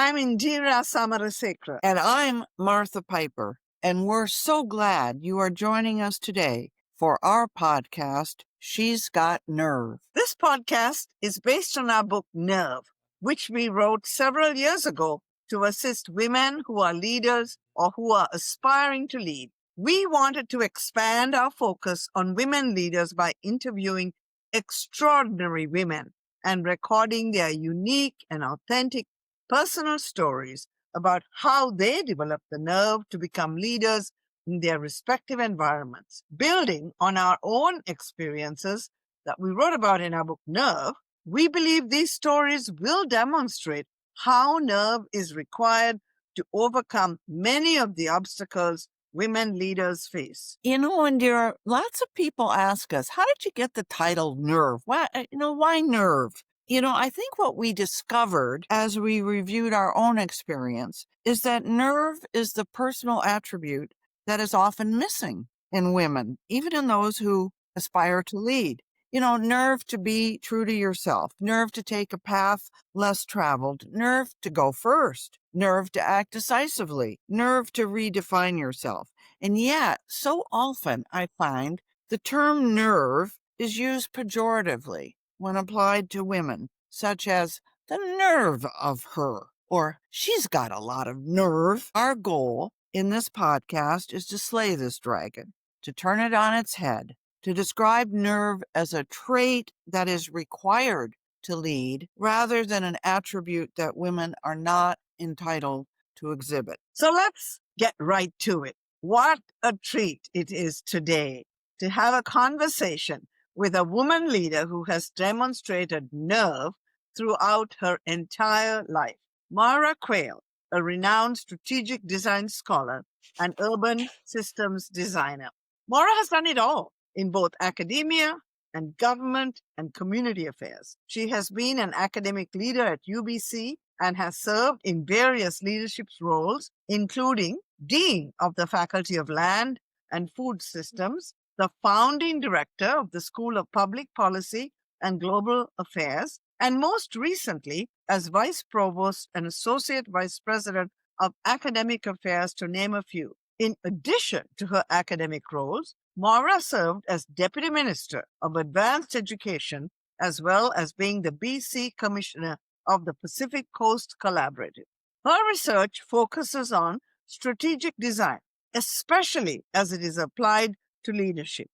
I'm Indira Samarasekara. And I'm Martha Piper. And we're so glad you are joining us today for our podcast, She's Got Nerve. This podcast is based on our book, Nerve, which we wrote several years ago to assist women who are leaders or who are aspiring to lead. We wanted to expand our focus on women leaders by interviewing extraordinary women and recording their unique and authentic personal stories about how they developed the nerve to become leaders in their respective environments. Building on our own experiences that we wrote about in our book, Nerve, we believe these stories will demonstrate how nerve is required to overcome many of the obstacles women leaders face. You know, Indira, lots of people ask us, how did you get the title Nerve? Why Nerve? I think what we discovered as we reviewed our own experience is that nerve is the personal attribute that is often missing in women, even in those who aspire to lead. Nerve to be true to yourself, nerve to take a path less traveled, nerve to go first, nerve to act decisively, nerve to redefine yourself. And yet, so often I find the term nerve is used pejoratively when applied to women, such as the nerve of her, or she's got a lot of nerve. Our goal in this podcast is to slay this dragon, to turn it on its head, to describe nerve as a trait that is required to lead rather than an attribute that women are not entitled to exhibit. So let's get right to it. What a treat it is today to have a conversation with a woman leader who has demonstrated nerve throughout her entire life. Moura Quayle, a renowned strategic design scholar and urban systems designer. Moura has done it all in both academia and government and community affairs. She has been an academic leader at UBC and has served in various leadership roles, including Dean of the Faculty of Land and Food Systems, the founding director of the School of Public Policy and Global Affairs, and most recently as Vice-Provost and Associate Vice President of Academic Affairs, to name a few. In addition to her academic roles, Moura served as Deputy Minister of Advanced Education, as well as being the BC Commissioner of the Pacific Coast Collaborative. Her research focuses on strategic design, especially as it is applied to leadership,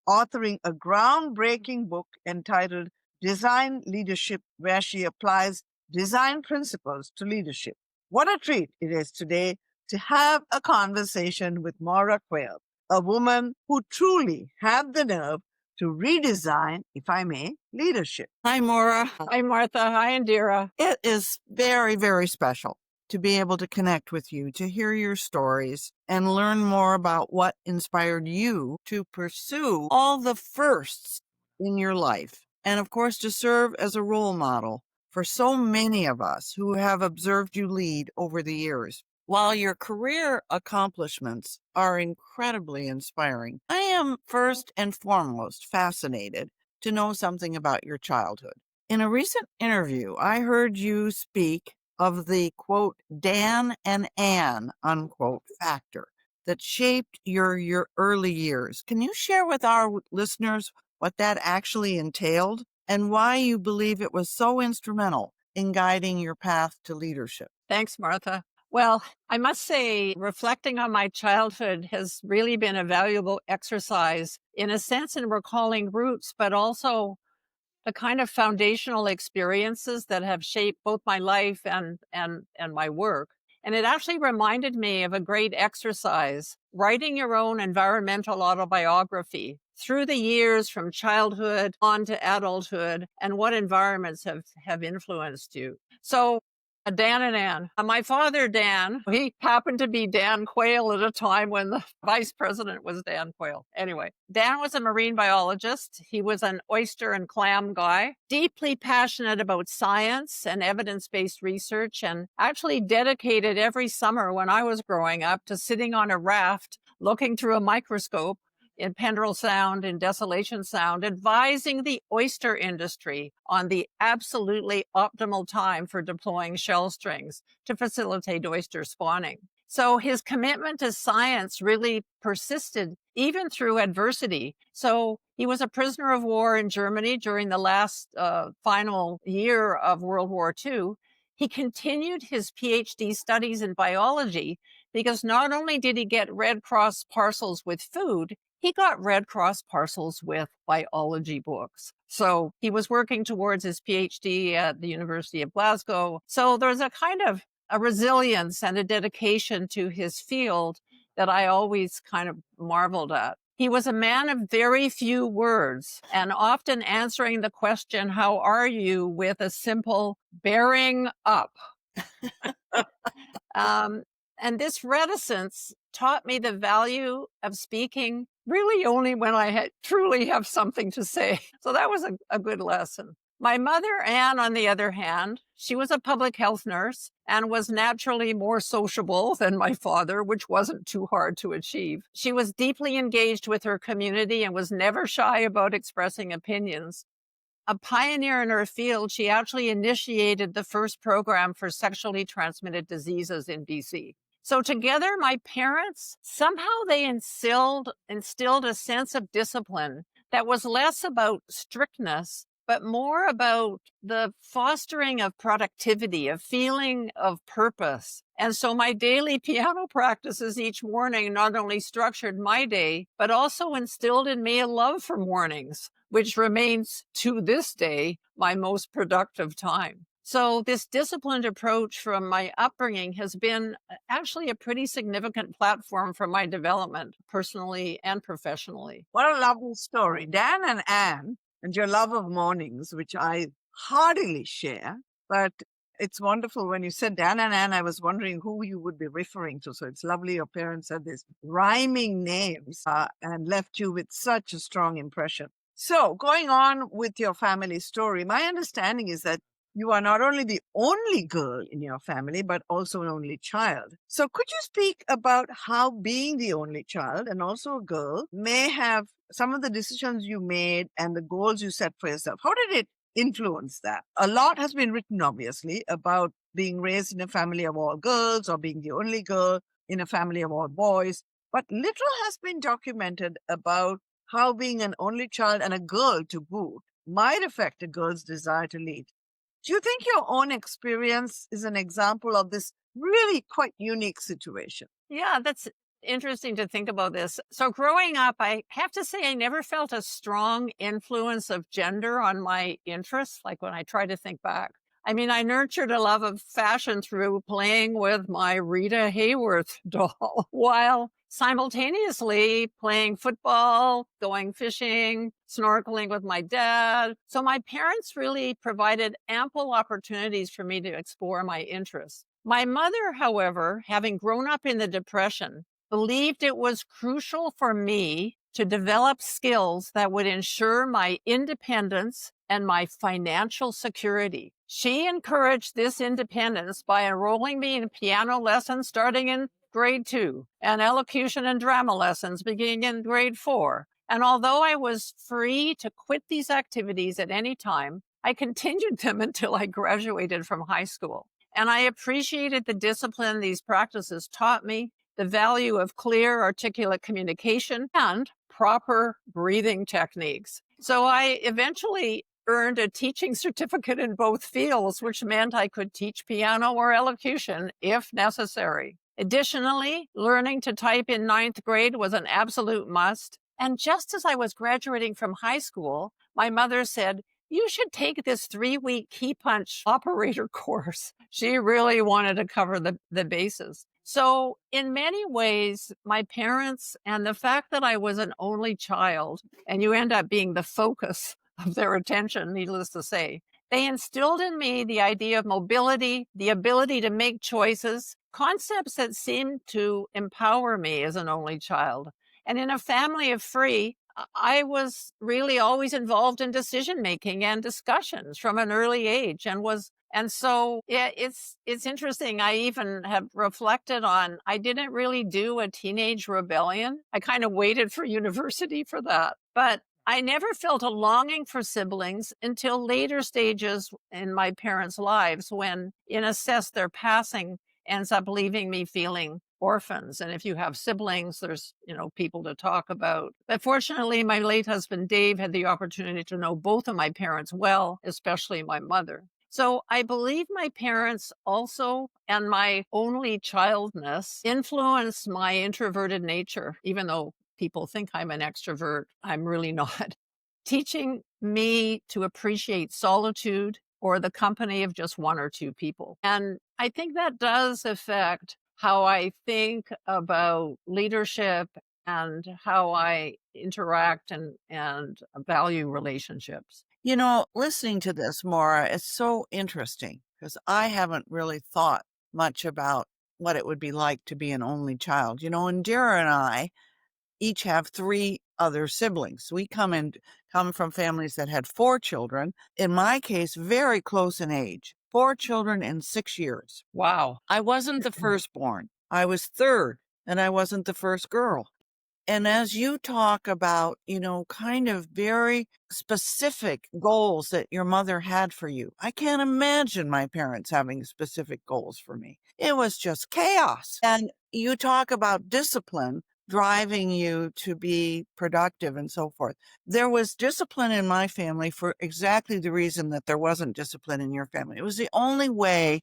authoring a groundbreaking book entitled Design Leadership, where she applies design principles to leadership. What a treat it is today to have a conversation with Moura Quayle, a woman who truly had the nerve to redesign, if I may, leadership. Hi, Moura. Hi, Martha. Hi, Indira. It is very, very special to be able to connect with you, to hear your stories, and learn more about what inspired you to pursue all the firsts in your life. And of course, to serve as a role model for so many of us who have observed you lead over the years. While your career accomplishments are incredibly inspiring, I am first and foremost fascinated to know something about your childhood. In a recent interview, I heard you speak of the, quote, Dan and Ann, unquote, factor that shaped your early years. Can you share with our listeners what that actually entailed and why you believe it was so instrumental in guiding your path to leadership? Thanks, Martha. Well, I must say, reflecting on my childhood has really been a valuable exercise, in a sense, in recalling roots, but also the kind of foundational experiences that have shaped both my life and my work. And it actually reminded me of a great exercise, writing your own environmental autobiography through the years from childhood on to adulthood, and what environments have influenced you. So Dan and Ann. My father, Dan, he happened to be Dan Quayle at a time when the vice president was Dan Quayle. Anyway, Dan was a marine biologist. He was an oyster and clam guy, deeply passionate about science and evidence-based research, and actually dedicated every summer when I was growing up to sitting on a raft, looking through a microscope in Pendrell Sound, in Desolation Sound, advising the oyster industry on the absolutely optimal time for deploying shell strings to facilitate oyster spawning. So his commitment to science really persisted even through adversity. So he was a prisoner of war in Germany during the last final year of World War II. He continued his PhD studies in biology because not only did he get Red Cross parcels with food, he got Red Cross parcels with biology books. So he was working towards his PhD at the University of Glasgow. So there's a kind of a resilience and a dedication to his field that I always kind of marveled at. He was a man of very few words and often answering the question, "How are you?" with a simple bearing up. And this reticence taught me the value of speaking really only when I truly have something to say. So that was a good lesson. My mother, Anne, on the other hand, she was a public health nurse and was naturally more sociable than my father, which wasn't too hard to achieve. She was deeply engaged with her community and was never shy about expressing opinions. A pioneer in her field, she actually initiated the first program for sexually transmitted diseases in BC. So together, my parents, somehow they instilled a sense of discipline that was less about strictness, but more about the fostering of productivity, a feeling of purpose. And so my daily piano practices each morning not only structured my day, but also instilled in me a love for mornings, which remains to this day my most productive time. So this disciplined approach from my upbringing has been actually a pretty significant platform for my development, personally and professionally. What a lovely story. Dan and Anne, and your love of mornings, which I heartily share. But it's wonderful when you said Dan and Anne, I was wondering who you would be referring to. So it's lovely your parents had these rhyming names and left you with such a strong impression. So going on with your family story, my understanding is that you are not only the only girl in your family, but also an only child. So could you speak about how being the only child and also a girl may have some of the decisions you made and the goals you set for yourself? How did it influence that? A lot has been written, obviously, about being raised in a family of all girls or being the only girl in a family of all boys. But little has been documented about how being an only child and a girl to boot might affect a girl's desire to lead. Do you think your own experience is an example of this really quite unique situation? Yeah, that's interesting to think about this. So growing up, I have to say I never felt a strong influence of gender on my interests, like when I try to think back. I mean, I nurtured a love of fashion through playing with my Rita Hayworth doll while simultaneously playing football, going fishing, snorkeling with my dad. So my parents really provided ample opportunities for me to explore my interests. My mother, however, having grown up in the Depression, believed it was crucial for me to develop skills that would ensure my independence and my financial security. She encouraged this independence by enrolling me in piano lessons starting in grade 2 and elocution and drama lessons beginning in grade 4. And although I was free to quit these activities at any time, I continued them until I graduated from high school. And I appreciated the discipline these practices taught me, the value of clear, articulate communication, and proper breathing techniques. So I eventually earned a teaching certificate in both fields, which meant I could teach piano or elocution if necessary. Additionally, learning to type in 9th grade was an absolute must. And just as I was graduating from high school, my mother said, "You should take this 3-week key punch operator course." She really wanted to cover the bases. So in many ways, my parents and the fact that I was an only child, and you end up being the focus of their attention, needless to say, they instilled in me the idea of mobility, the ability to make choices, concepts that seemed to empower me as an only child. And in a family of 3, I was really always involved in decision making and discussions from an early age, and so yeah, it's interesting. I even have reflected on I didn't really do a teenage rebellion. I kind of waited for university for that. But I never felt a longing for siblings until later stages in my parents' lives when, in a sense, their passing ends up leaving me feeling orphans. And if you have siblings, there's, people to talk about. But fortunately, my late husband, Dave, had the opportunity to know both of my parents well, especially my mother. So I believe my parents also and my only childness influenced my introverted nature, even though people think I'm an extrovert. I'm really not. Teaching me to appreciate solitude or the company of just one or two people. And I think that does affect how I think about leadership and how I interact and value relationships. Listening to this, Maura, it's so interesting because I haven't really thought much about what it would be like to be an only child. Indira and I each have 3 other siblings. We come from families that had 4 children. In my case, very close in age, 4 children in 6 years. Wow. I wasn't the firstborn. I was third, and I wasn't the first girl. And as you talk about, kind of very specific goals that your mother had for you, I can't imagine my parents having specific goals for me. It was just chaos. And you talk about discipline driving you to be productive and so forth. There was discipline in my family for exactly the reason that there wasn't discipline in your family. It was the only way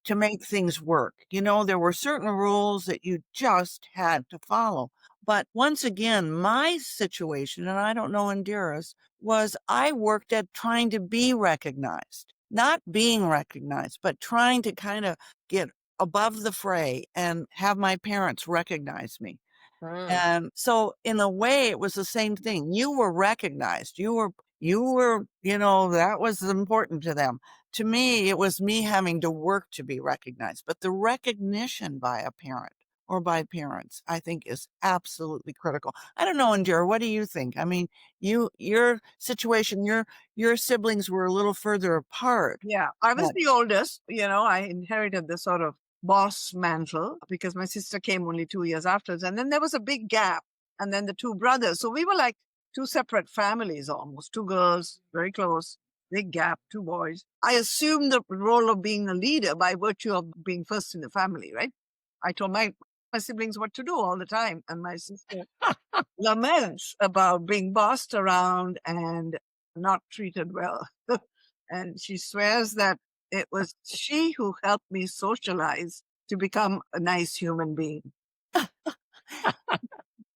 to make things work. There were certain rules that you just had to follow. But once again, my situation, and I don't know Indira's, was I worked at trying to be recognized, not being recognized, but trying to kind of get above the fray and have my parents recognize me. And so in a way, it was the same thing. You were recognized. You were, that was important to them. To me, it was me having to work to be recognized. But the recognition by a parent or by parents, I think is absolutely critical. I don't know, Indira, what do you think? I mean, your situation, your siblings were a little further apart. Yeah, I was But the oldest. I inherited the sort of boss mantle because my sister came only 2 years after us. And then there was a big gap. And then the 2 brothers. So we were like 2 separate families almost. 2 girls, very close, big gap, 2 boys. I assumed the role of being a leader by virtue of being first in the family, right? I told my siblings what to do all the time. And my sister laments about being bossed around and not treated well. And she swears that it was she who helped me socialize to become a nice human being.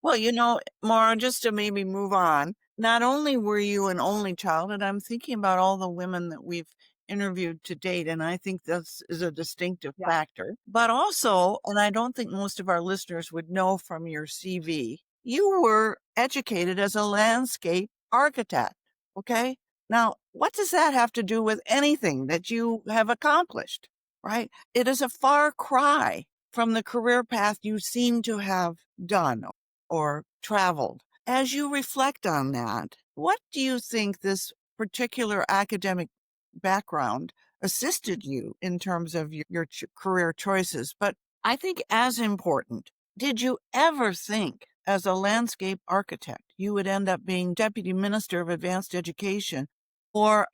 Well, Maura, just to maybe move on, not only were you an only child, and I'm thinking about all the women that we've interviewed to date, and I think this is a distinctive factor, but also, and I don't think most of our listeners would know from your CV, you were educated as a landscape architect, okay? Now, what does that have to do with anything that you have accomplished, right? It is a far cry from the career path you seem to have done or traveled. As you reflect on that, what do you think this particular academic background assisted you in terms of your career choices? But I think as important, did you ever think as a landscape architect you would end up being Deputy Minister of Advanced Education or,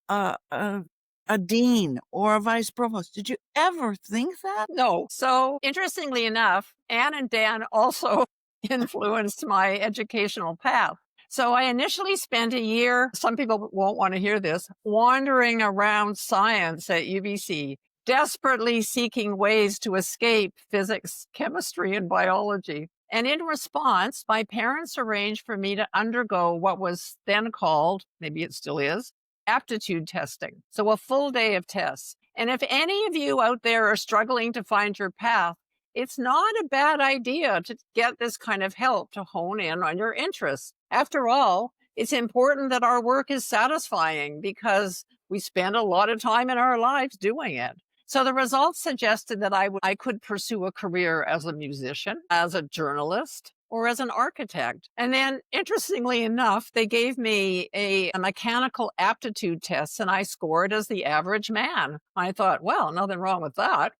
a dean or a vice-provost? Did you ever think that? No. So interestingly enough, Anne and Dan also influenced my educational path. So I initially spent a year, some people won't want to hear this, wandering around science at UBC, desperately seeking ways to escape physics, chemistry, and biology. And in response, my parents arranged for me to undergo what was then called, maybe it still is, aptitude testing. So a full day of tests. And if any of you out there are struggling to find your path, it's not a bad idea to get this kind of help to hone in on your interests. After all, it's important that our work is satisfying because we spend a lot of time in our lives doing it. So the results suggested that I could pursue a career as a musician, as a journalist, or as an architect. And then, interestingly enough, they gave me a mechanical aptitude test, and I scored as the average man. I thought, well, nothing wrong with that.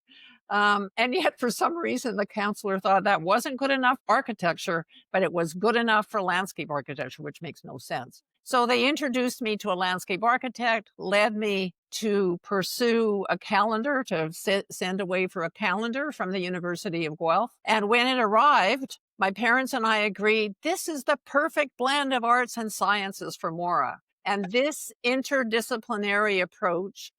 And yet, for some reason, the counselor thought that wasn't good enough for architecture, but it was good enough for landscape architecture, which makes no sense. So they introduced me to a landscape architect, led me to pursue a calendar, to send away for a calendar from the University of Guelph. And when it arrived, my parents and I agreed, this is the perfect blend of arts and sciences for Moura. And this interdisciplinary approach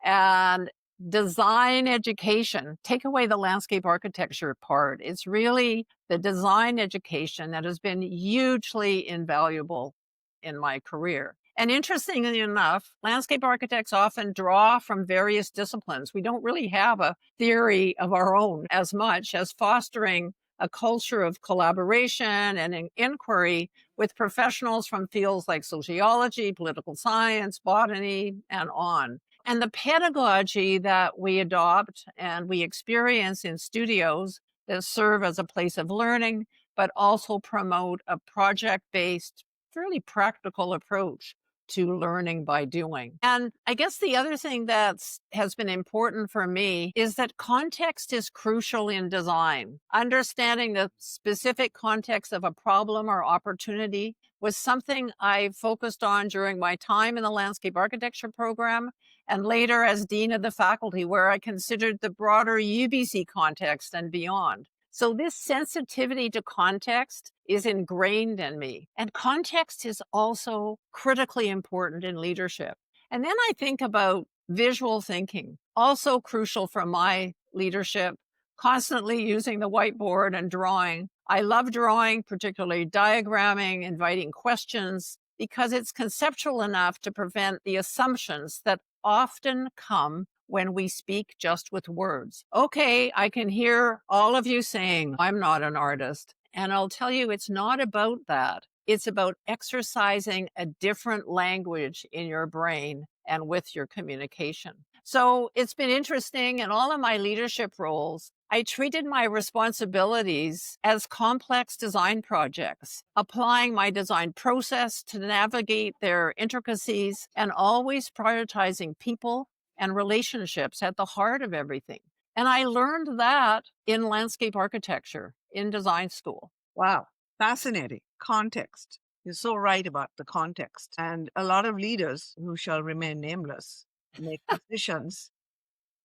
and design education, take away the landscape architecture part. It's really the design education that has been hugely invaluable in my career. And interestingly enough, landscape architects often draw from various disciplines. We don't really have a theory of our own as much as fostering a culture of collaboration and inquiry with professionals from fields like sociology, political science, botany, and on. And the pedagogy that we adopt and we experience in studios that serve as a place of learning, but also promote a project-based, fairly practical approach to learning by doing. And I guess the other thing that has been important for me is that context is crucial in design. Understanding the specific context of a problem or opportunity was something I focused on during my time in the landscape architecture program and later as dean of the faculty, where I considered the broader UBC context and beyond. So this sensitivity to context is ingrained in me. And context is also critically important in leadership. And then I think about visual thinking, also crucial for my leadership, constantly using the whiteboard and drawing. I love drawing, particularly diagramming, inviting questions, because it's conceptual enough to prevent the assumptions that often come when we speak just with words. Okay, I can hear all of you saying, I'm not an artist. And I'll tell you, it's not about that. It's about exercising a different language in your brain and with your communication. So it's been interesting in all of my leadership roles. I treated my responsibilities as complex design projects, applying my design process to navigate their intricacies and always prioritizing people and relationships at the heart of everything. And I learned that in landscape architecture in design school. Wow, fascinating. Context. You're so right about the context. And a lot of leaders who shall remain nameless make decisions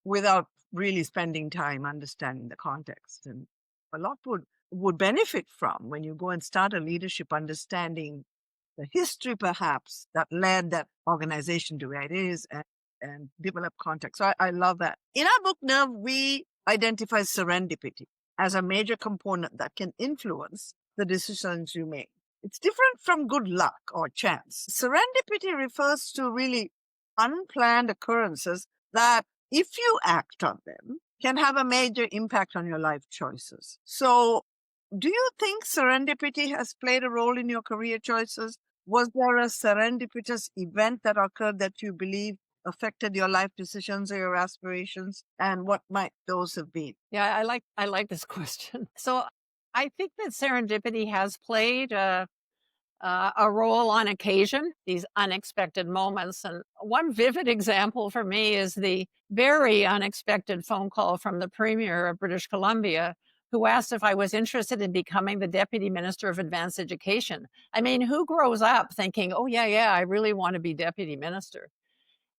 without really spending time understanding the context. And a lot would benefit from when you go and start a leadership understanding the history perhaps that led that organization to where it is and develop context. So I love that. In our book, Nerve, we identify serendipity as a major component that can influence the decisions you make. It's different from good luck or chance. Serendipity refers to really unplanned occurrences that, if you act on them, can have a major impact on your life choices. So, do you think serendipity has played a role in your career choices? Was there a serendipitous event that occurred that you believe affected your life decisions or your aspirations? And what might those have been? Yeah, I like this question. So I think that serendipity has played a role on occasion, these unexpected moments. And one vivid example for me is the very unexpected phone call from the Premier of British Columbia, who asked if I was interested in becoming the Deputy Minister of Advanced Education. I mean, who grows up thinking, oh, yeah, I really want to be Deputy Minister?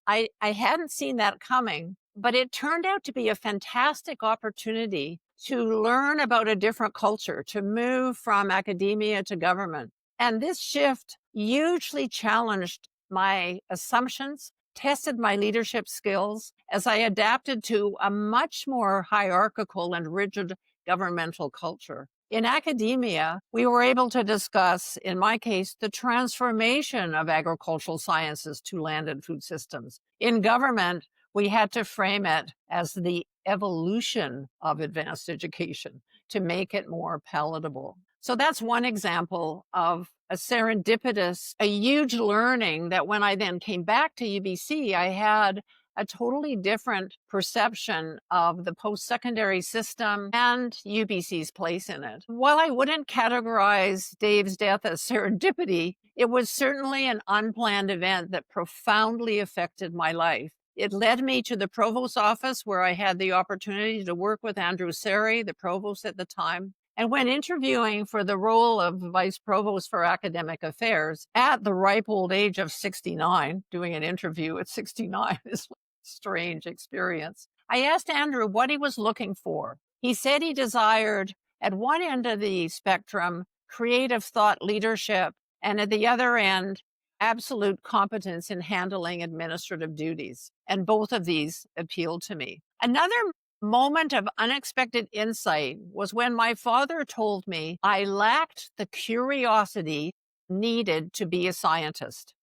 I hadn't seen that coming, but it turned out to be a fantastic opportunity to learn about a different culture, to move from academia to government. And this shift hugely challenged my assumptions, tested my leadership skills as I adapted to a much more hierarchical and rigid governmental culture. In academia, we were able to discuss, in my case, the transformation of agricultural sciences to land and food systems. In government, we had to frame it as the evolution of advanced education to make it more palatable. So that's one example of a serendipitous, a huge learning that when I then came back to UBC, I had a totally different perception of the post-secondary system and UBC's place in it. While I wouldn't categorize Dave's death as serendipity, it was certainly an unplanned event that profoundly affected my life. It led me to the provost's office, where I had the opportunity to work with Andrew Seri, the provost at the time. And when interviewing for the role of Vice Provost for Academic Affairs at the ripe old age of 69, doing an interview at 69 is a strange experience. I asked Andrew what he was looking for. He said he desired, at one end of the spectrum, creative thought leadership, and at the other end, absolute competence in handling administrative duties. And both of these appealed to me. Another moment of unexpected insight was when my father told me I lacked the curiosity needed to be a scientist.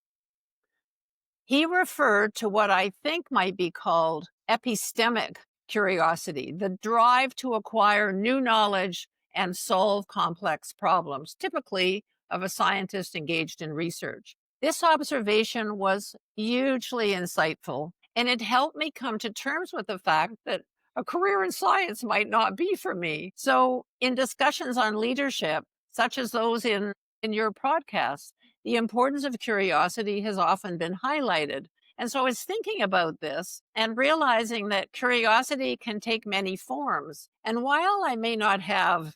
He referred to what I think might be called epistemic curiosity, the drive to acquire new knowledge and solve complex problems, typically of a scientist engaged in research. This observation was hugely insightful, and it helped me come to terms with the fact that a career in science might not be for me. So in discussions on leadership, such as those in your podcast, the importance of curiosity has often been highlighted. And so I was thinking about this and realizing that curiosity can take many forms. And while I may not have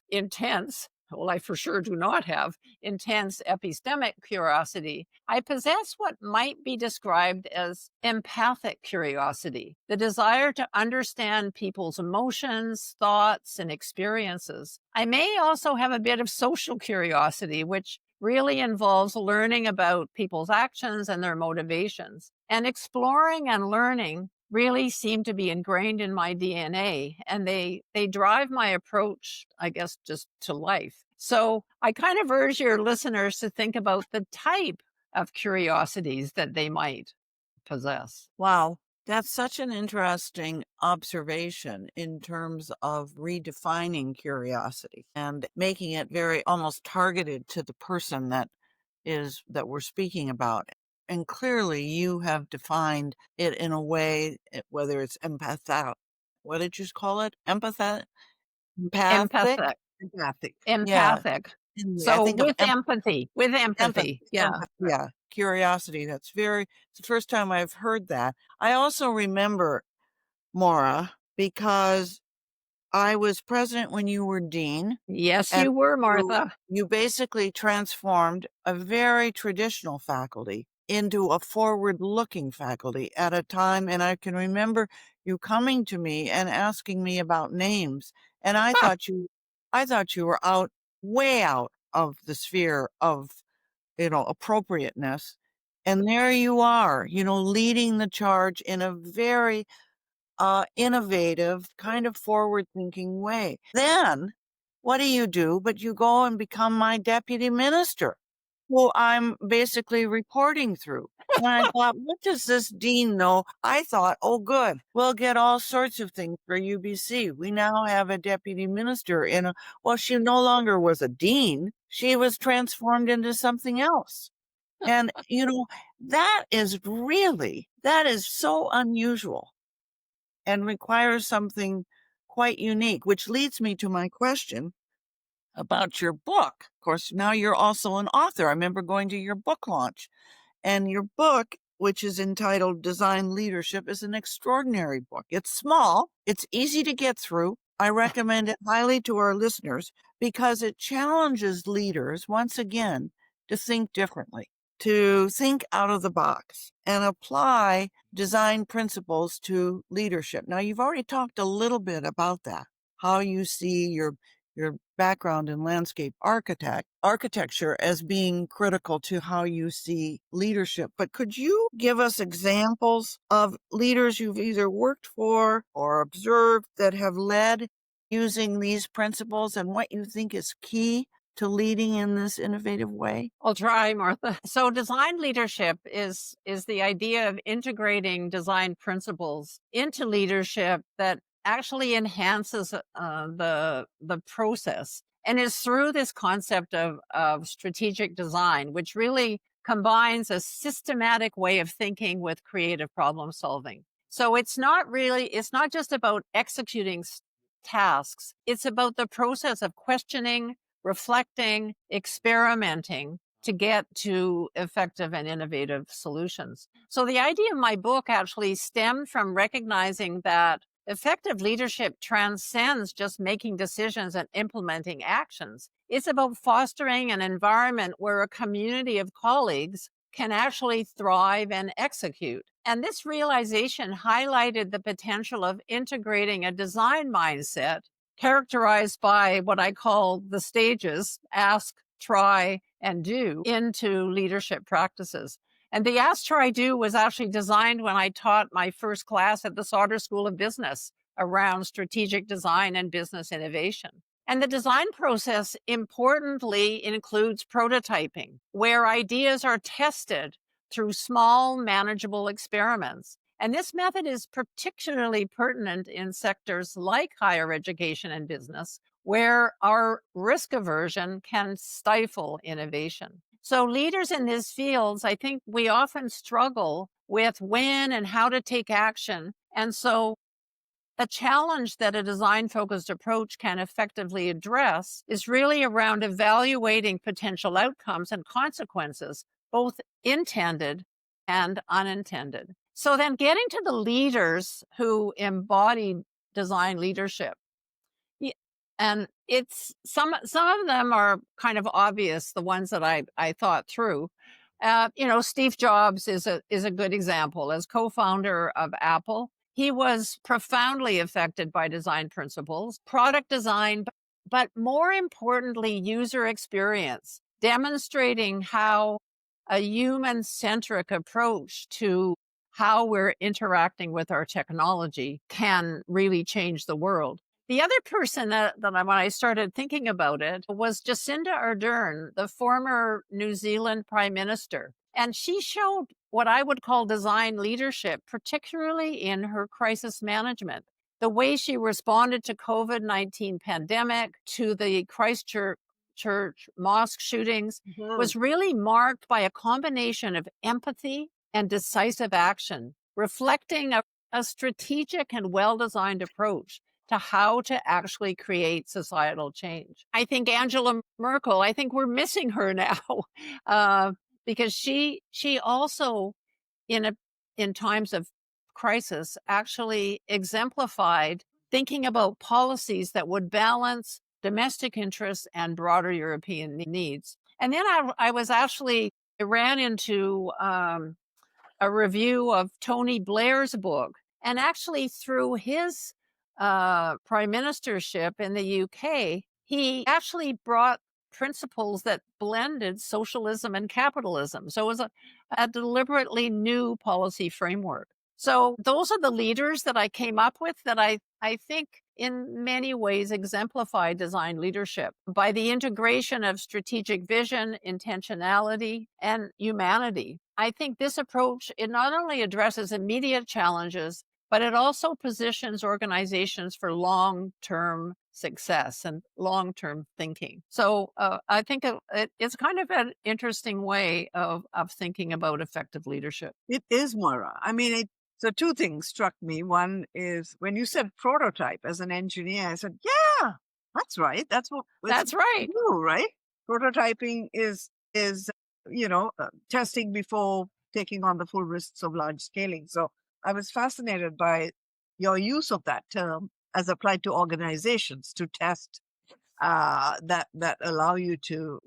I for sure do not have intense epistemic curiosity, I possess what might be described as empathic curiosity, the desire to understand people's emotions, thoughts, and experiences. I may also have a bit of social curiosity, which really involves learning about people's actions and their motivations. And exploring and learning really seem to be ingrained in my DNA, and they drive my approach, I guess, just to life. So I kind of urge your listeners to think about the type of curiosities that they might possess. Wow. That's such an interesting observation in terms of redefining curiosity and making it very almost targeted to the person that we're speaking about. And clearly you have defined it in a way, whether it's empathic, what did you call it? Empathic? Empathic? Empathic. Empathic. Yeah. Empathic. I So think of with empathy. Yeah. Yeah. Curiosity. It's the first time I've heard that. I also remember, Moura, because I was president when you were dean. Yes, And you were, Martha. you basically transformed a very traditional faculty into a forward-looking faculty at a time, and I can remember you coming to me and asking me about names, and I thought you were way out of the sphere of, appropriateness. And there you are, leading the charge in a very innovative, kind of forward-thinking way. Then what do? But you go and become my deputy minister, who I'm basically reporting through. And I thought, what does this dean know? I thought, oh, good. We'll get all sorts of things for UBC. We now have a deputy minister she no longer was a dean. She was transformed into something else. And, that is so unusual and requires something quite unique, which leads me to my question about your book. Of course, now you're also an author. I remember going to your book launch, and your book, which is entitled Design Leadership, is an extraordinary book. It's small. It's easy to get through. I recommend it highly to our listeners because it challenges leaders, once again, to think differently, to think out of the box and apply design principles to leadership. Now, you've already talked a little bit about that, how you see your background in landscape architecture as being critical to how you see leadership. But could you give us examples of leaders you've either worked for or observed that have led using these principles and what you think is key to leading in this innovative way? I'll try, Martha. So design leadership is the idea of integrating design principles into leadership that actually enhances the process, and is through this concept of strategic design, which really combines a systematic way of thinking with creative problem solving. So it's not just about executing tasks. It's about the process of questioning, reflecting, experimenting to get to effective and innovative solutions. So the idea of my book actually stemmed from recognizing that effective leadership transcends just making decisions and implementing actions. It's about fostering an environment where a community of colleagues can actually thrive and execute. And this realization highlighted the potential of integrating a design mindset characterized by what I call the stages: ask, try, and do, into leadership practices. And the Ask, Try, Do was actually designed when I taught my first class at the Sauder School of Business around strategic design and business innovation. And the design process importantly includes prototyping, where ideas are tested through small, manageable experiments. And this method is particularly pertinent in sectors like higher education and business, where our risk aversion can stifle innovation. So leaders in these fields, I think we often struggle with when and how to take action. And so a challenge that a design-focused approach can effectively address is really around evaluating potential outcomes and consequences, both intended and unintended. So then getting to the leaders who embody design leadership. And it's some of them are kind of obvious, the ones that I thought through. Steve Jobs is a good example. As co-founder of Apple, he was profoundly affected by design principles, product design, but more importantly, user experience, demonstrating how a human-centric approach to how we're interacting with our technology can really change the world. The other person when I started thinking about it was Jacinda Ardern, the former New Zealand Prime Minister. And she showed what I would call design leadership, particularly in her crisis management. The way she responded to COVID-19 pandemic, to the Christchurch mosque shootings, was really marked by a combination of empathy and decisive action, reflecting a strategic and well-designed approach to how to actually create societal change. I think Angela Merkel, I think we're missing her now because she also in times of crisis actually exemplified thinking about policies that would balance domestic interests and broader European needs. And then I ran into a review of Tony Blair's book, and actually through his prime ministership in the UK, he actually brought principles that blended socialism and capitalism. So it was a deliberately new policy framework. So those are the leaders that I came up with that I think in many ways exemplify design leadership by the integration of strategic vision, intentionality, and humanity. I think this approach, it not only addresses immediate challenges, but it also positions organizations for long-term success and long-term thinking. So I think it's kind of an interesting way of thinking about effective leadership. It is, Moura. I mean, so two things struck me. One is when you said prototype as an engineer, I said, yeah, that's right. That's right. Do, right? Prototyping is testing before taking on the full risks of large scaling. So I was fascinated by your use of that term as applied to organizations to test that allow you to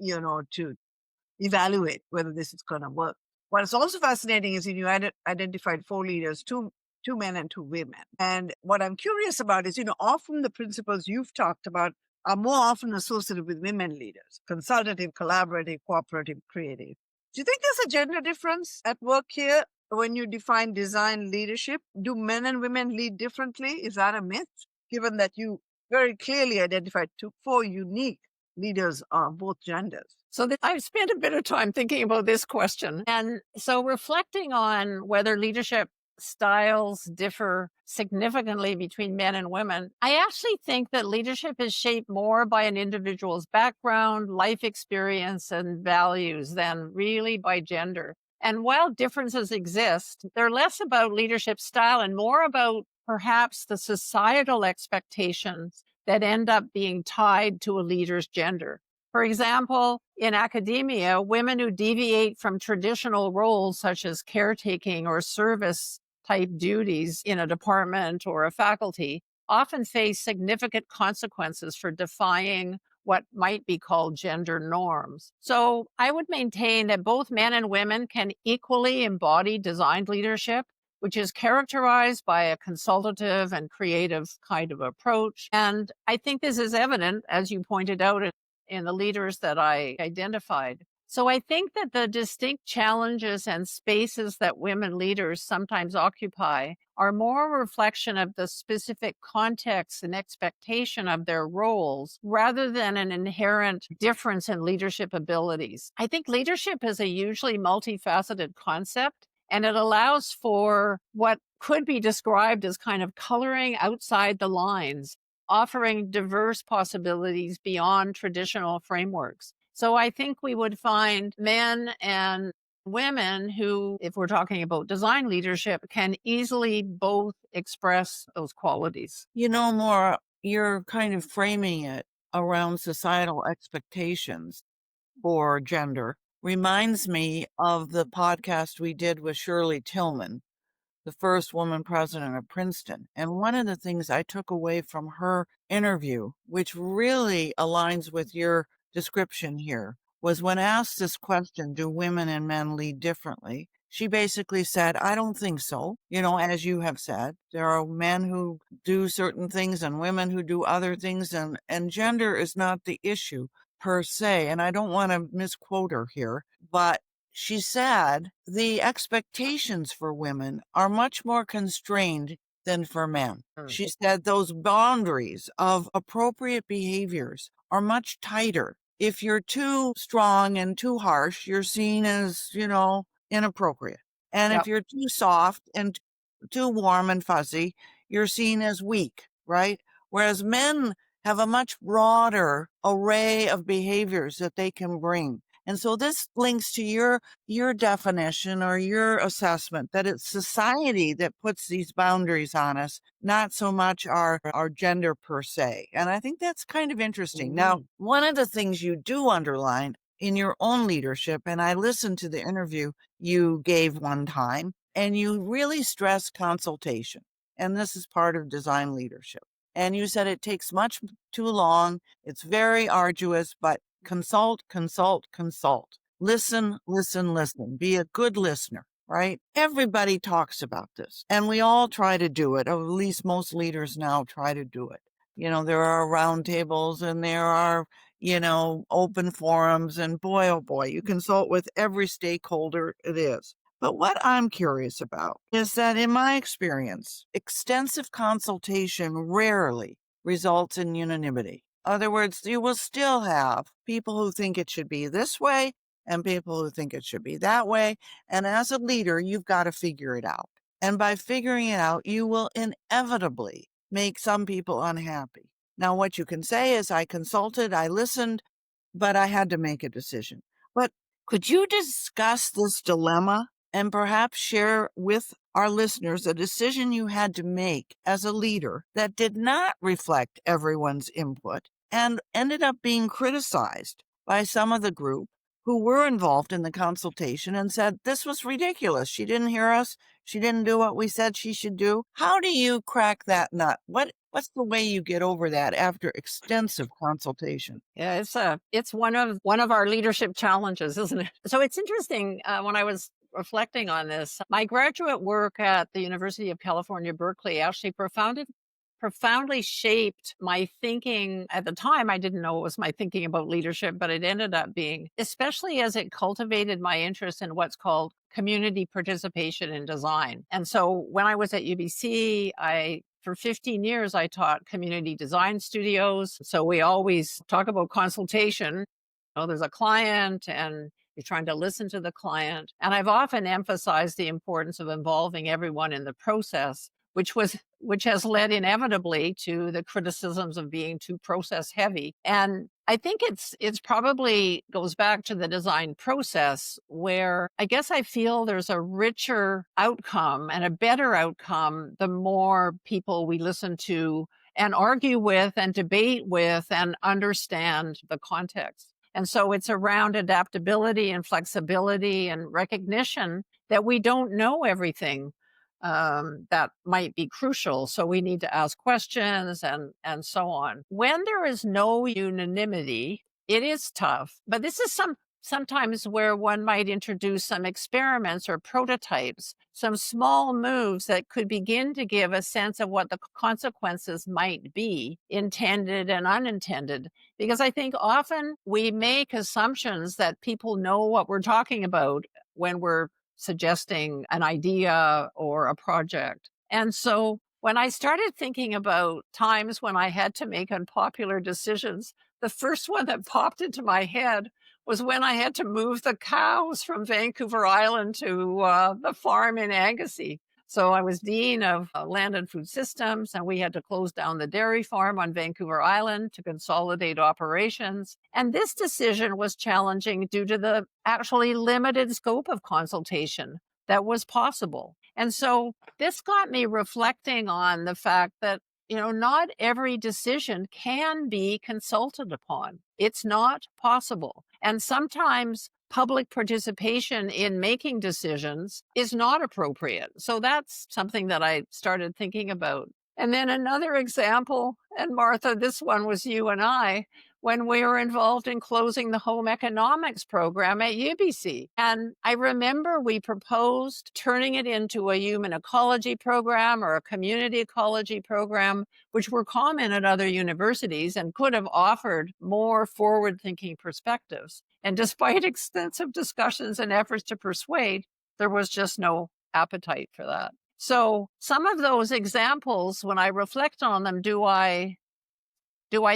evaluate whether this is going to work. What is also fascinating is you identified 4 leaders, two men and 2 women. And what I'm curious about is, often the principles you've talked about are more often associated with women leaders: consultative, collaborative, cooperative, creative. Do you think there's a gender difference at work here when you define design leadership? Do men and women lead differently? Is that a myth, given that you very clearly identified 4 unique leaders of both genders? So I've spent a bit of time thinking about this question. And so reflecting on whether leadership styles differ significantly between men and women, I actually think that leadership is shaped more by an individual's background, life experience, and values than really by gender. And while differences exist, they're less about leadership style and more about perhaps the societal expectations that end up being tied to a leader's gender. For example, in academia, women who deviate from traditional roles such as caretaking or service type duties in a department or a faculty often face significant consequences for defying what might be called gender norms. So I would maintain that both men and women can equally embody designed leadership, which is characterized by a consultative and creative kind of approach. And I think this is evident, as you pointed out, in the leaders that I identified. So I think that the distinct challenges and spaces that women leaders sometimes occupy are more a reflection of the specific context and expectation of their roles rather than an inherent difference in leadership abilities. I think leadership is a hugely multifaceted concept, and it allows for what could be described as kind of coloring outside the lines, offering diverse possibilities beyond traditional frameworks. So I think we would find men and women who, if we're talking about design leadership, can easily both express those qualities. Maura, you're kind of framing it around societal expectations for gender. Reminds me of the podcast we did with Shirley Tillman, the first woman president of Princeton. And one of the things I took away from her interview, which really aligns with your description here, was when asked this question, do women and men lead differently? She basically said, I don't think so. As you have said, there are men who do certain things and women who do other things, and gender is not the issue per se. And I don't want to misquote her here, but she said the expectations for women are much more constrained than for men. She said those boundaries of appropriate behaviors are much tighter. If you're too strong and too harsh, you're seen as, inappropriate. And Yep. if you're too soft and too warm and fuzzy, you're seen as weak, right? Whereas men have a much broader array of behaviors that they can bring. And so this links to your definition or your assessment that it's society that puts these boundaries on us, not so much our gender per se. And I think that's kind of interesting. Now, one of the things you do underline in your own leadership, and I listened to the interview you gave one time, and you really stress consultation. And this is part of design leadership. And you said it takes much too long. It's very arduous, but consult, consult, consult. Listen, listen, listen. Be a good listener, right? Everybody talks about this, and we all try to do it, or at least most leaders now try to do it. There are roundtables and there are, open forums, and boy, oh boy, you consult with every stakeholder it is. But what I'm curious about is that in my experience, extensive consultation rarely results in unanimity. In other words, you will still have people who think it should be this way and people who think it should be that way. And as a leader, you've got to figure it out. And by figuring it out, you will inevitably make some people unhappy. Now, what you can say is, I consulted, I listened, but I had to make a decision. But could you discuss this dilemma and perhaps share with our listeners a decision you had to make as a leader that did not reflect everyone's input and ended up being criticized by some of the group who were involved in the consultation and said, this was ridiculous. She didn't hear us. She didn't do what we said she should do. How do you crack that nut? What's the way you get over that after extensive consultation? Yeah, it's one of our leadership challenges, isn't it? So it's interesting, when I was reflecting on this, my graduate work at the University of California, Berkeley actually profoundly shaped my thinking. At the time, I didn't know it was my thinking about leadership, but it ended up being, especially as it cultivated my interest in what's called community participation in design. And so when I was at UBC, for 15 years, I taught community design studios. So we always talk about consultation. There's a client and you're trying to listen to the client. And I've often emphasized the importance of involving everyone in the process, which has led inevitably to the criticisms of being too process heavy. And I think it's probably goes back to the design process, where I guess I feel there's a richer outcome and a better outcome the more people we listen to and argue with and debate with and understand the context. And so it's around adaptability and flexibility and recognition that we don't know everything that might be crucial. So we need to ask questions and so on. When there is no unanimity, it is tough. But this is sometimes where one might introduce some experiments or prototypes, some small moves that could begin to give a sense of what the consequences might be, intended and unintended. Because I think often we make assumptions that people know what we're talking about when we're suggesting an idea or a project. And so when I started thinking about times when I had to make unpopular decisions, the first one that popped into my head was when I had to move the cows from Vancouver Island to the farm in Anglesey. So I was dean of land and food systems, and we had to close down the dairy farm on Vancouver Island to consolidate operations. And this decision was challenging due to the actually limited scope of consultation that was possible. And so this got me reflecting on the fact that, not every decision can be consulted upon. It's not possible. And sometimes public participation in making decisions is not appropriate. So that's something that I started thinking about. And then another example, and Martha, this one was you and I, when we were involved in closing the home economics program at UBC. And I remember we proposed turning it into a human ecology program or a community ecology program, which were common at other universities and could have offered more forward-thinking perspectives. And despite extensive discussions and efforts to persuade, there was just no appetite for that. So some of those examples, when I reflect on them, do I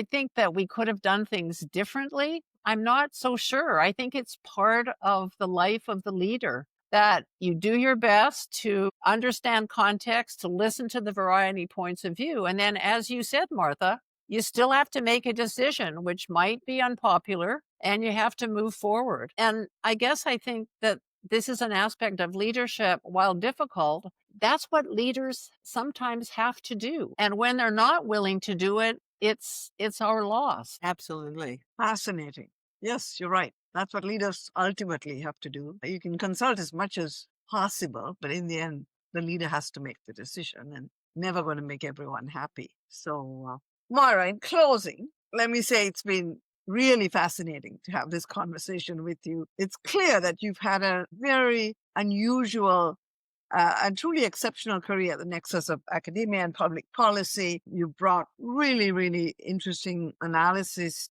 think that we could have done things differently? I'm not so sure. I think it's part of the life of the leader that you do your best to understand context, to listen to the variety points of view. And then, as you said, Martha, you still have to make a decision, which might be unpopular, and you have to move forward. And I guess I think that this is an aspect of leadership, while difficult, that's what leaders sometimes have to do. And when they're not willing to do it, it's our loss. Absolutely. Fascinating. Yes, you're right. That's what leaders ultimately have to do. You can consult as much as possible, but in the end, the leader has to make the decision and never going to make everyone happy. So, Moura, in closing, let me say it's been really fascinating to have this conversation with you. It's clear that you've had a very unusual and truly exceptional career at the nexus of academia and public policy. You brought really, really interesting analysis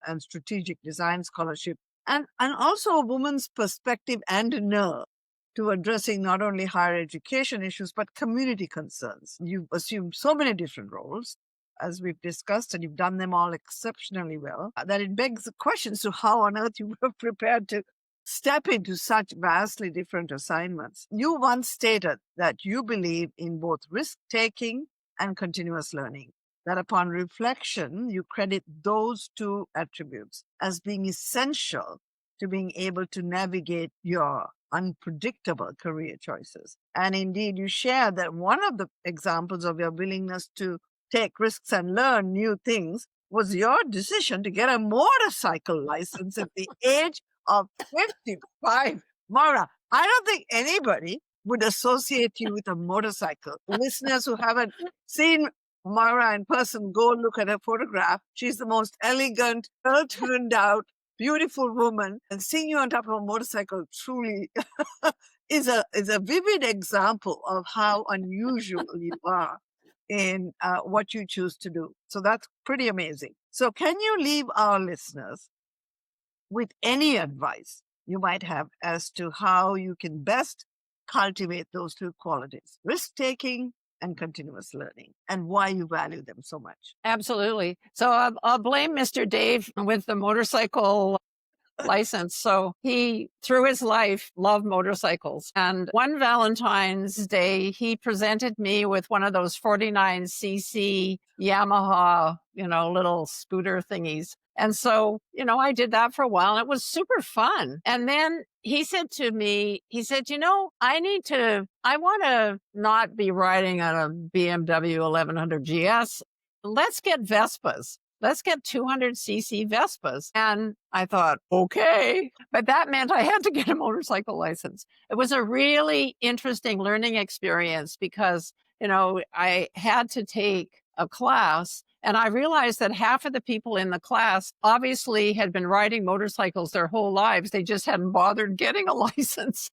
and strategic design scholarship, and also a woman's perspective and nerve to addressing not only higher education issues, but community concerns. You've assumed so many different roles, as we've discussed, and you've done them all exceptionally well, that it begs the question as to how on earth you were prepared to step into such vastly different assignments. You once stated that you believe in both risk-taking and continuous learning, that upon reflection, you credit those two attributes as being essential to being able to navigate your unpredictable career choices. And indeed, you share that one of the examples of your willingness to take risks and learn new things was your decision to get a motorcycle license at the age of 55. Moura, I don't think anybody would associate you with a motorcycle. Listeners who haven't seen Moura in person, go look at her photograph. She's the most elegant, well-turned out, beautiful woman. And seeing you on top of a motorcycle truly is a vivid example of how unusual you are in what you choose to do. So that's pretty amazing. So can you leave our listeners with any advice you might have as to how you can best cultivate those two qualities, risk-taking and continuous learning, and why you value them so much? Absolutely. So I'll blame Mr. Dave with the motorcycle license. So he, through his life, loved motorcycles. And one Valentine's Day, he presented me with one of those 49cc Yamaha, little scooter thingies. And so, I did that for a while and it was super fun. And then he said to me, I want to not be riding on a BMW 1100 GS. Let's get Vespas. Let's get 200cc Vespas. And I thought, okay. But that meant I had to get a motorcycle license. It was a really interesting learning experience because, I had to take a class. And I realized that half of the people in the class obviously had been riding motorcycles their whole lives. They just hadn't bothered getting a license.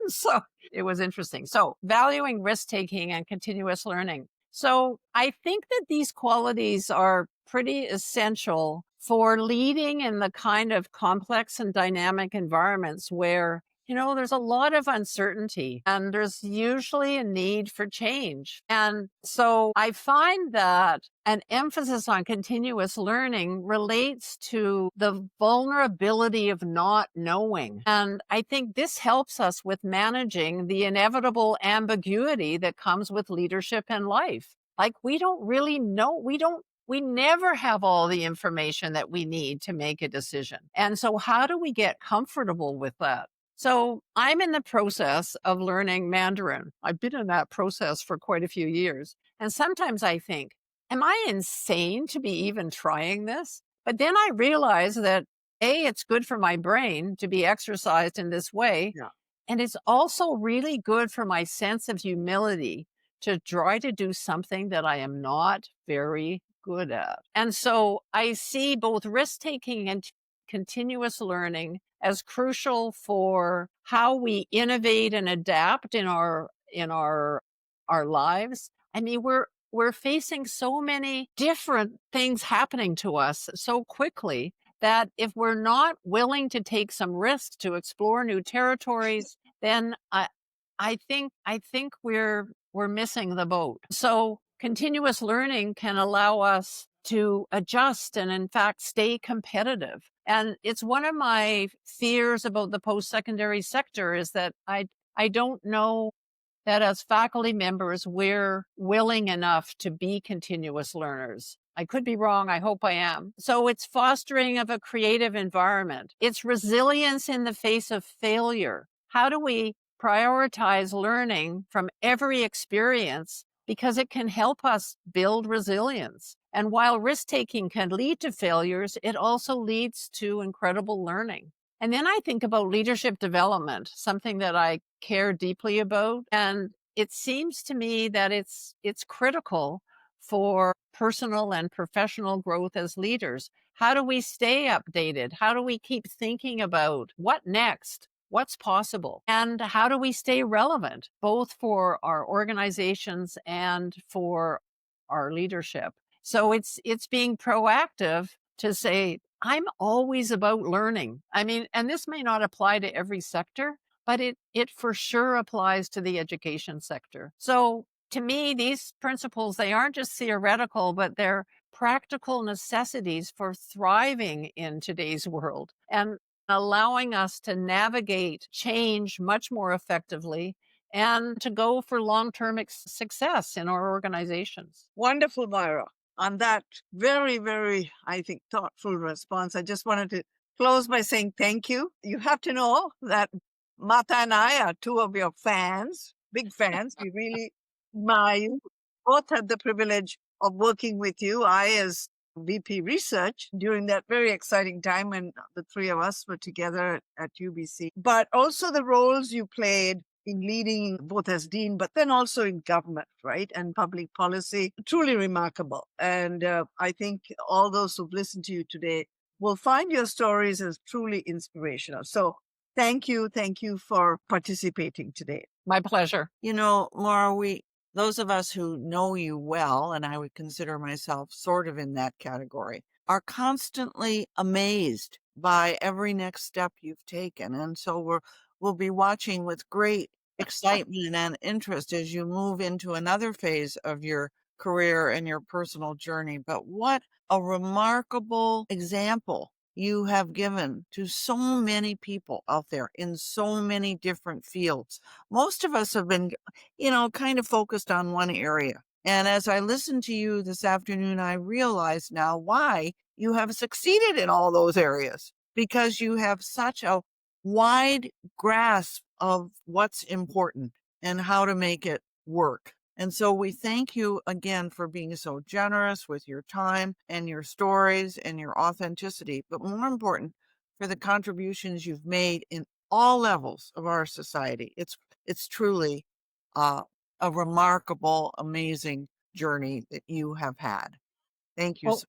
So it was interesting. So valuing risk taking and continuous learning. So I think that these qualities are pretty essential for leading in the kind of complex and dynamic environments where, there's a lot of uncertainty and there's usually a need for change. And so I find that an emphasis on continuous learning relates to the vulnerability of not knowing. And I think this helps us with managing the inevitable ambiguity that comes with leadership and life. Like we don't really know, we never have all the information that we need to make a decision. And so how do we get comfortable with that? So I'm in the process of learning Mandarin. I've been in that process for quite a few years. And sometimes I think, am I insane to be even trying this? But then I realize that A, it's good for my brain to be exercised in this way. Yeah. And it's also really good for my sense of humility to try to do something that I am not very good at. And so I see both risk-taking and continuous learning as crucial for how we innovate and adapt in our lives. I mean, we're facing so many different things happening to us so quickly that if we're not willing to take some risks to explore new territories, then I think we're missing the boat. So continuous learning can allow us to adjust and in fact stay competitive. And it's one of my fears about the post-secondary sector is that I don't know that as faculty members, we're willing enough to be continuous learners. I could be wrong. I hope I am. So it's fostering of a creative environment. It's resilience in the face of failure. How do we prioritize learning from every experience because it can help us build resilience? And while risk-taking can lead to failures, it also leads to incredible learning. And then I think about leadership development, something that I care deeply about. And it seems to me that it's critical for personal and professional growth as leaders. How do we stay updated? How do we keep thinking about what next? What's possible? And how do we stay relevant, both for our organizations and for our leadership? So it's being proactive to say, I'm always about learning. I mean, and this may not apply to every sector, but it for sure applies to the education sector. So to me, these principles, they aren't just theoretical, but they're practical necessities for thriving in today's world and allowing us to navigate change much more effectively and to go for long-term success in our organizations. Wonderful, Moura. On that very, very, I think, thoughtful response, I just wanted to close by saying thank you. You have to know that Martha and I are two of your fans, big fans. We really admire you. Both had the privilege of working with you. I, as VP Research, during that very exciting time when the three of us were together at UBC, but also the roles you played in leading both as dean, but then also in government, right? And public policy, truly remarkable. And I think all those who've listened to you today will find your stories as truly inspirational. So thank you for participating today. My pleasure. Moura, those of us who know you well, and I would consider myself sort of in that category, are constantly amazed by every next step you've taken. And so we'll be watching with great excitement and interest as you move into another phase of your career and your personal journey. But what a remarkable example you have given to so many people out there in so many different fields. Most of us have been, kind of focused on one area. And as I listened to you this afternoon, I realize now why you have succeeded in all those areas, because you have such a wide grasp of what's important and how to make it work. And so we thank you again for being so generous with your time and your stories and your authenticity, but more important, for the contributions you've made in all levels of our society. It's truly a remarkable, amazing journey that you have had. Thank you. Well,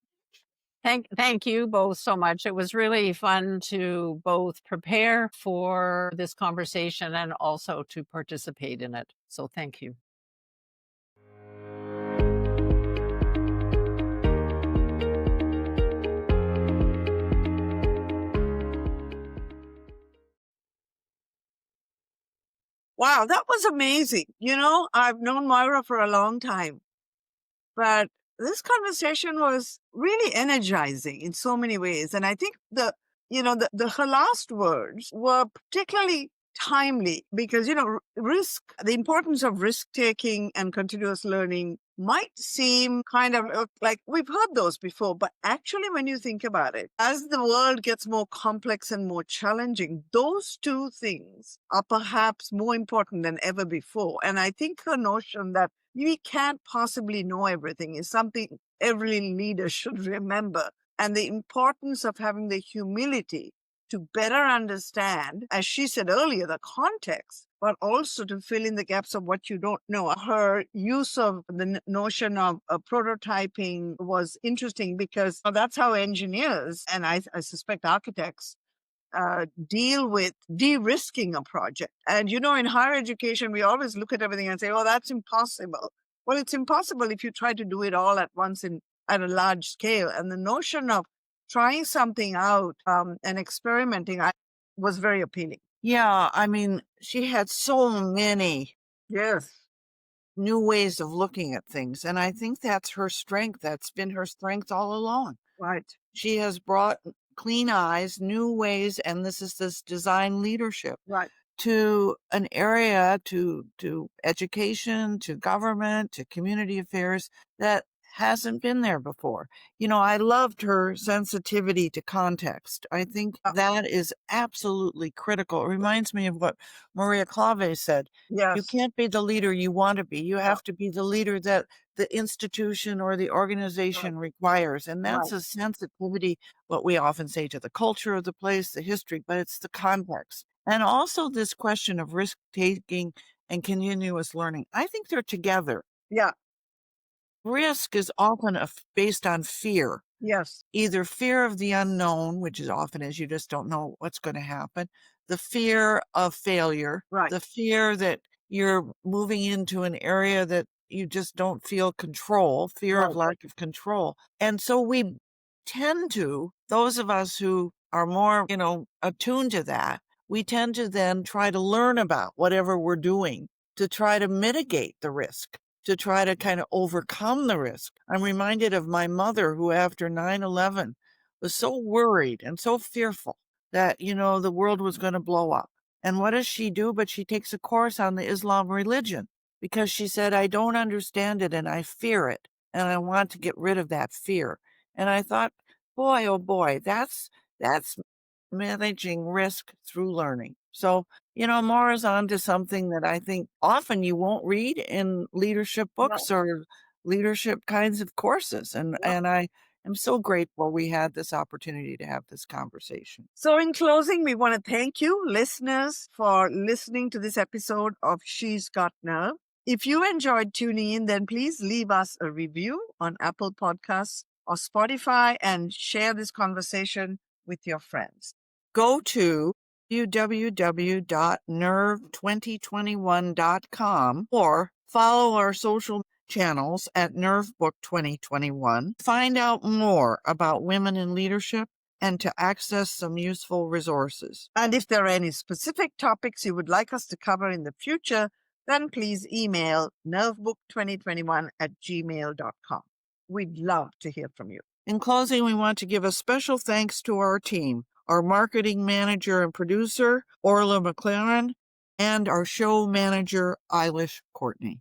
thank you both so much. It was really fun to both prepare for this conversation and also to participate in it. So thank you. Wow, that was amazing. I've known Moira for a long time, but this conversation was really energizing in so many ways. And I think her last words were particularly timely because, the importance of risk taking and continuous learning might seem kind of like we've heard those before, but actually, when you think about it, as the world gets more complex and more challenging, those two things are perhaps more important than ever before. And I think her notion that we can't possibly know everything is something every leader should remember. And the importance of having the humility to better understand, as she said earlier, the context, but also to fill in the gaps of what you don't know. Her use of the notion of prototyping was interesting because that's how engineers, and I suspect architects, deal with de-risking a project. And in higher education, we always look at everything and say, oh, that's impossible. Well, it's impossible if you try to do it all at once at a large scale. And the notion of trying something out and experimenting was very appealing. Yeah, I mean, she had so many Yes. new ways of looking at things. And I think that's her strength. That's been her strength all along. Right. She has brought clean eyes, new ways, and this design leadership Right. to an area, to education, to government, to community affairs that hasn't been there before. I loved her sensitivity to context. I think that is absolutely critical. It reminds me of what Moura Quayle said. Yes. You can't be the leader you want to be. You have to be the leader that the institution or the organization requires. And that's a sensitivity, what we often say, to the culture of the place, the history, but it's the context. And also this question of risk-taking and continuous learning. I think they're together. Yeah. Risk is often based on fear. Yes. Either fear of the unknown, which is often as you just don't know what's going to happen, the fear of failure, the fear that you're moving into an area that you just don't feel control, fear of lack of control. And so we tend to, those of us who are more, attuned to that, we tend to then try to learn about whatever we're doing to try to mitigate the risk, to try to kind of overcome the risk. I'm reminded of my mother, who after 9/11 was so worried and so fearful that, the world was going to blow up. And what does she do? But she takes a course on the Islam religion because she said, I don't understand it and I fear it. And I want to get rid of that fear. And I thought, boy, oh boy, that's managing risk through learning. So, Moura's on to something that I think often you won't read in leadership books or leadership kinds of courses. And I am so grateful we had this opportunity to have this conversation. So in closing, we want to thank you, listeners, for listening to this episode of She's Got Nerve. If you enjoyed tuning in, then please leave us a review on Apple Podcasts or Spotify and share this conversation with your friends. Go to www.nerve2021.com or follow our social channels at Nervebook 2021. Find out more about women in leadership and to access some useful resources. And if there are any specific topics you would like us to cover in the future, then please email nervebook2021@gmail.com. We'd love to hear from you. In closing, we want to give a special thanks to our team, our marketing manager and producer, Orla McLaren, and our show manager, Eilish Courtney.